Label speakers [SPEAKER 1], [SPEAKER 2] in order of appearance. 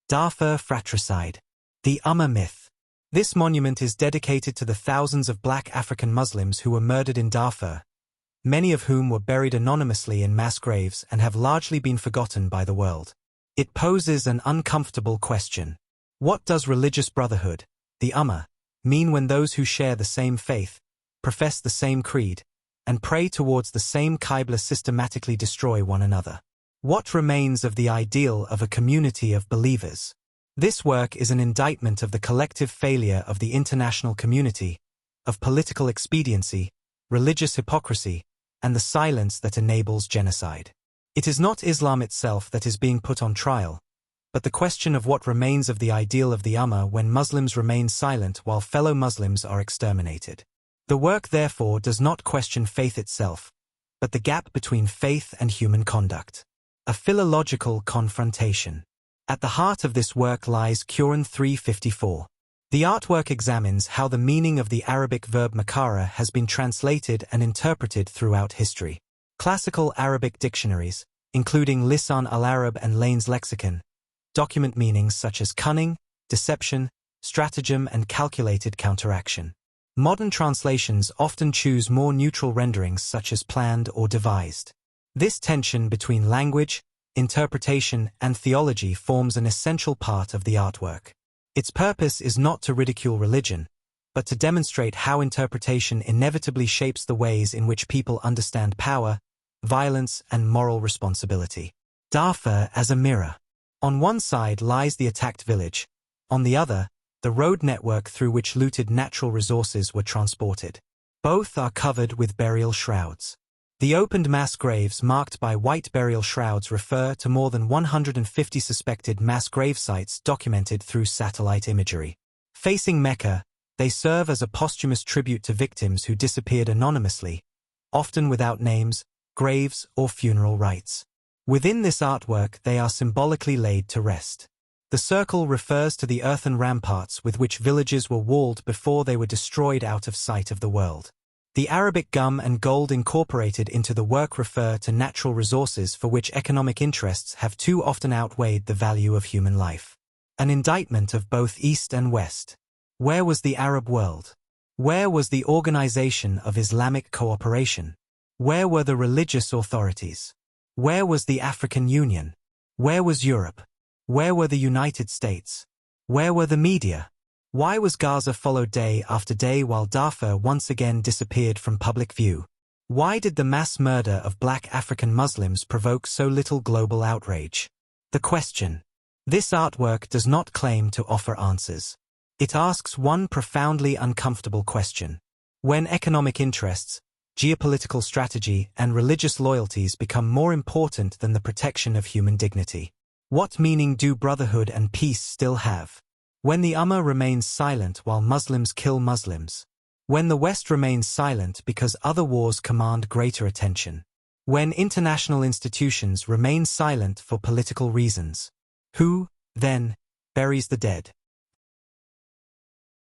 [SPEAKER 1] Darfur Fratricide. The Ummah myth. This monument is dedicated to the thousands of black African Muslims who were murdered in Darfur, many of whom were buried anonymously in mass graves and have largely been forgotten by the world. It poses an uncomfortable question. What does religious brotherhood, the Ummah, mean when those who share the same faith, profess the same creed, and pray towards the same Qibla systematically destroy one another? What remains of the ideal of a community of believers? This work is an indictment of the collective failure of the international community, of political expediency, religious hypocrisy, and the silence that enables genocide. It is not Islam itself that is being put on trial, but the question of what remains of the ideal of the Ummah when Muslims remain silent while fellow Muslims are exterminated. The work therefore does not question faith itself, but the gap between faith and human conduct. A philological confrontation. At the heart of this work lies Quran 3:54. The artwork examines how the meaning of the Arabic verb makara has been translated and interpreted throughout history. Classical Arabic dictionaries, including Lisan al-Arab and Lane's lexicon, document meanings such as cunning, deception, stratagem, and calculated counteraction. Modern translations often choose more neutral renderings such as planned or devised. This tension between language, interpretation, and theology forms an essential part of the artwork. Its purpose is not to ridicule religion, but to demonstrate how interpretation inevitably shapes the ways in which people understand power, violence, and moral responsibility. Darfur as a mirror. On one side lies the attacked village, on the other, the road network through which looted natural resources were transported. Both are covered with burial shrouds. The opened mass graves marked by white burial shrouds refer to more than 150 suspected mass grave sites documented through satellite imagery. Facing Mecca, they serve as a posthumous tribute to victims who disappeared anonymously, often without names, graves, or funeral rites. Within this artwork they are symbolically laid to rest. The circle refers to the earthen ramparts with which villages were walled before they were destroyed out of sight of the world. The Arabic gum and gold incorporated into the work refer to natural resources for which economic interests have too often outweighed the value of human life. An indictment of both East and West. Where was the Arab world? Where was the organization of Islamic cooperation? Where were the religious authorities? Where was the African Union? Where was Europe? Where were the United States? Where were the media? Why was Gaza followed day after day while Darfur once again disappeared from public view? Why did the mass murder of black African Muslims provoke so little global outrage? The question. This artwork does not claim to offer answers. It asks one profoundly uncomfortable question. When economic interests, geopolitical strategy, and religious loyalties become more important than the protection of human dignity, what meaning do brotherhood and peace still have? When the Ummah remains silent while Muslims kill Muslims. When the West remains silent because other wars command greater attention. When international institutions remain silent for political reasons. Who, then, buries the dead?